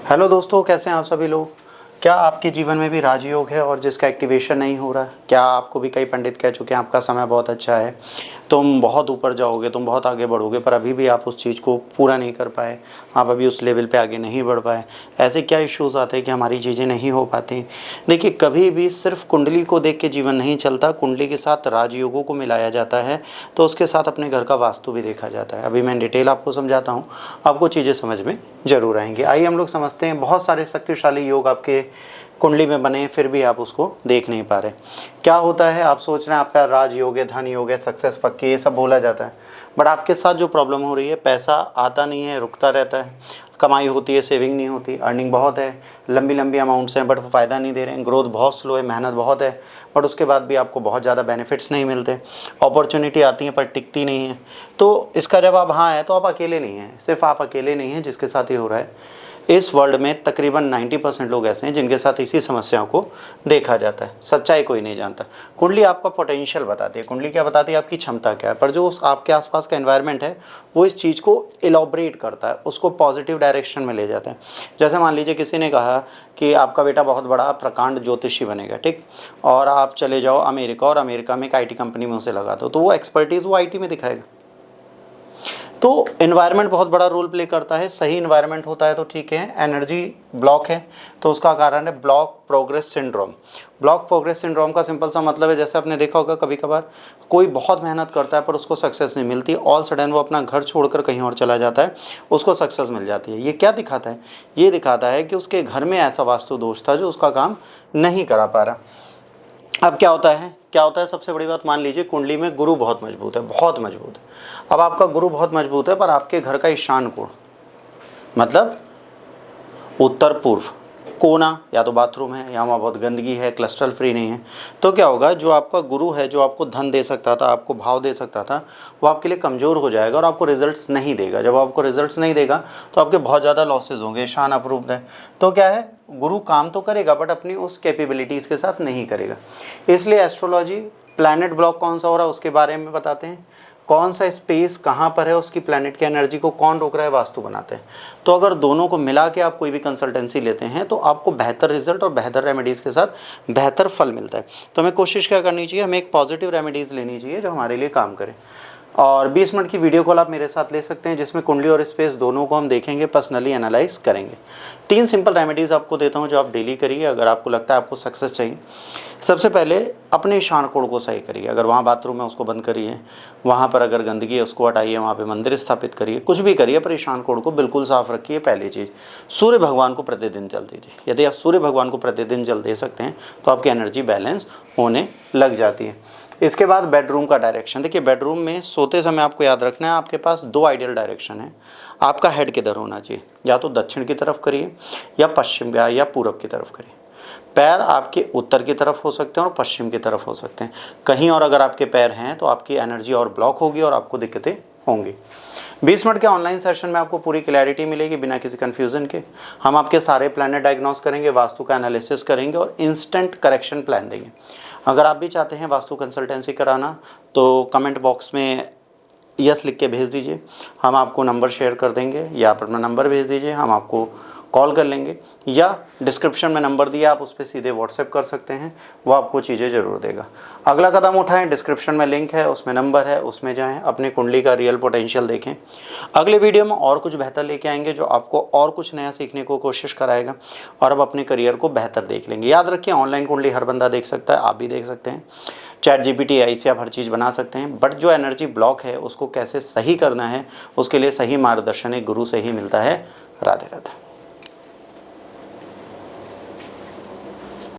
Hello दोस्तों, कैसे हैं आप सभी लोग। क्या आपके जीवन में भी राजयोग है और जिसका एक्टिवेशन नहीं हो रहा है? क्या आपको भी कई पंडित कह चुके हैं आपका समय बहुत अच्छा है, तुम बहुत ऊपर जाओगे, तुम बहुत आगे बढ़ोगे, पर अभी भी आप उस चीज़ को पूरा नहीं कर पाए, आप अभी उस लेवल पे आगे नहीं बढ़ पाए। ऐसे क्या इश्यूज़ आते हैं कि हमारी चीज़ें नहीं हो पाती। देखिए, कभी भी सिर्फ कुंडली को देख के जीवन नहीं चलता, कुंडली के साथ राजयोगों को मिलाया जाता है, तो उसके साथ अपने घर का वास्तु भी देखा जाता है। अभी मैं डिटेल आपको समझाता हूँ, आपको चीज़ें समझ में ज़रूर आएंगी। आइए हम लोग समझते हैं। बहुत सारे शक्तिशाली योग आपके कुंडली में बने, फिर भी आप उसको देख नहीं पा रहे। क्या होता है, आप सोच रहे हैं आपका राजयोग है, धन योग है, सक्सेस पक्की, ये सब बोला जाता है, बट आपके साथ जो प्रॉब्लम हो रही है, पैसा आता नहीं है, रुकता रहता है, कमाई होती है, सेविंग नहीं होती, अर्निंग बहुत है, लंबी लंबी अमाउंट्स हैं बट फ़ायदा नहीं दे रहे हैं, ग्रोथ बहुत स्लो है, मेहनत बहुत है, बट उसके बाद भी आपको बहुत ज़्यादा बेनिफिट्स नहीं मिलते, अपॉर्चुनिटी आती है पर टिकती नहीं है। तो इसका जवाब हाँ है, तो आप अकेले नहीं हैं, सिर्फ आप अकेले नहीं हैं जिसके साथ ये हो रहा है। इस वर्ल्ड में तकरीबन 90% लोग ऐसे हैं जिनके साथ इसी समस्याओं को देखा जाता है। सच्चाई कोई नहीं जानता। कुंडली आपका पोटेंशियल बताती है, कुंडली क्या बताती है, आपकी क्षमता क्या है, पर जो उस आपके आसपास का एनवायरनमेंट है वो इस चीज़ को इलॉबरेट करता है, उसको पॉजिटिव डायरेक्शन में ले जाता है। जैसे मान लीजिए किसी ने कहा कि आपका बेटा बहुत बड़ा प्रकांड ज्योतिषी बनेगा, ठीक, और आप चले जाओ अमेरिका और अमेरिका में एक IT कंपनी में उसे लगा दो, तो वो एक्सपर्टीज़ वो IT में दिखाएगा। तो एनवायरनमेंट बहुत बड़ा रोल प्ले करता है। सही एनवायरनमेंट होता है तो ठीक है। एनर्जी ब्लॉक है तो उसका कारण है block progress syndrome. Block progress syndrome का सिंपल सा मतलब है, जैसे आपने देखा होगा कभी कभार कोई बहुत मेहनत करता है पर उसको सक्सेस नहीं मिलती, ऑल सडन वो अपना घर छोड़कर कहीं और चला जाता है, उसको सक्सेस मिल जाती है। ये क्या दिखाता है? ये दिखाता है कि उसके घर में ऐसा वास्तु दोष था जो उसका काम नहीं करा पा रहा। अब क्या होता है, सबसे बड़ी बात, मान लीजिए कुंडली में गुरु बहुत मजबूत है, बहुत मजबूत है। अब आपका गुरु बहुत मजबूत है पर आपके घर का ईशान कोण, मतलब उत्तर पूर्व कोना, या तो बाथरूम है या वहाँ बहुत गंदगी है, क्लस्टर फ्री नहीं है, तो क्या होगा, जो आपका गुरु है, जो आपको धन दे सकता था, आपको भाव दे सकता था, वो आपके लिए कमज़ोर हो जाएगा और आपको रिजल्ट्स नहीं देगा। जब आपको रिजल्ट्स नहीं देगा तो आपके बहुत ज़्यादा लॉसेज होंगे। ईशान अप्रूव्ड है तो क्या है, गुरु काम तो करेगा बट अपनी उस कैपेबिलिटीज़ के साथ नहीं करेगा। इसलिए एस्ट्रोलॉजी प्लैनेट ब्लॉक कौन सा हो रहा है उसके बारे में बताते हैं, कौन सा स्पेस कहाँ पर है, उसकी प्लैनेट की एनर्जी को कौन रोक रहा है, वास्तु बनाते हैं। तो अगर दोनों को मिला के आप कोई भी कंसल्टेंसी लेते हैं तो आपको बेहतर रिजल्ट और बेहतर रेमेडीज़ के साथ बेहतर फल मिलता है। तो हमें कोशिश क्या करनी चाहिए, हमें एक पॉजिटिव रेमेडीज़ लेनी चाहिए जो हमारे लिए काम करे। और 20 मिनट की वीडियो कॉल आप मेरे साथ ले सकते हैं जिसमें कुंडली और स्पेस दोनों को हम देखेंगे, पर्सनली एनालाइज करेंगे। 3 सिंपल रेमेडीज़ आपको देता हूं जो आप डेली करिए अगर आपको लगता है आपको सक्सेस चाहिए। सबसे पहले अपने ईशान कोण को सही करिए। अगर वहाँ बाथरूम है उसको बंद करिए, वहाँ पर अगर गंदगी है उसको हटाइए, वहाँ पे मंदिर स्थापित करिए, कुछ भी करिए पर ईशान कोण को बिल्कुल साफ रखिए। पहली चीज़, सूर्य भगवान को प्रतिदिन जल दीजिए। यदि आप सूर्य भगवान को प्रतिदिन जल दे सकते हैं तो आपकी एनर्जी बैलेंस होने लग जाती है। इसके बाद बेडरूम का डायरेक्शन। देखिए, बेडरूम में सोते समय आपको याद रखना है आपके पास 2 आइडियल डायरेक्शन है। आपका हेड किधर होना चाहिए, या तो दक्षिण की तरफ करिए या पश्चिम या पूरब की तरफ करिए। पैर आपके उत्तर की तरफ हो सकते हैं और पश्चिम की तरफ हो सकते हैं। कहीं और अगर आपके पैर हैं तो आपकी एनर्जी और ब्लॉक होगी और आपको दिक्कतें होंगी। 20 मिनट के ऑनलाइन सेशन में आपको पूरी क्लैरिटी मिलेगी बिना किसी कन्फ्यूज़न के। हम आपके सारे प्लैनेट डायग्नोस करेंगे, वास्तु का एनालिसिस करेंगे और इंस्टेंट करेक्शन प्लान देंगे। अगर आप भी चाहते हैं वास्तु कंसल्टेंसी कराना तो कमेंट बॉक्स में यस लिख के भेज दीजिए, हम आपको नंबर शेयर कर देंगे, या आप अपना नंबर भेज दीजिए, हम आपको कॉल कर लेंगे, या डिस्क्रिप्शन में नंबर दिया आप उस पर सीधे व्हाट्सएप कर सकते हैं, वो आपको चीज़ें ज़रूर देगा। अगला कदम उठाएं, डिस्क्रिप्शन में लिंक है, उसमें नंबर है, उसमें जाएं, अपनी कुंडली का रियल पोटेंशियल देखें। अगले वीडियो में और कुछ बेहतर लेके आएंगे जो आपको और कुछ नया सीखने को कोशिश कराएगा और अब अपने करियर को बेहतर देख लेंगे। याद रखिए, ऑनलाइन कुंडली हर बंदा देख सकता है, आप भी देख सकते हैं। ChatGPT AI से आप हर चीज़ बना सकते हैं, बट जो एनर्जी ब्लॉक है उसको कैसे सही करना है उसके लिए सही मार्गदर्शन एक गुरु से ही मिलता है। राधे राधे।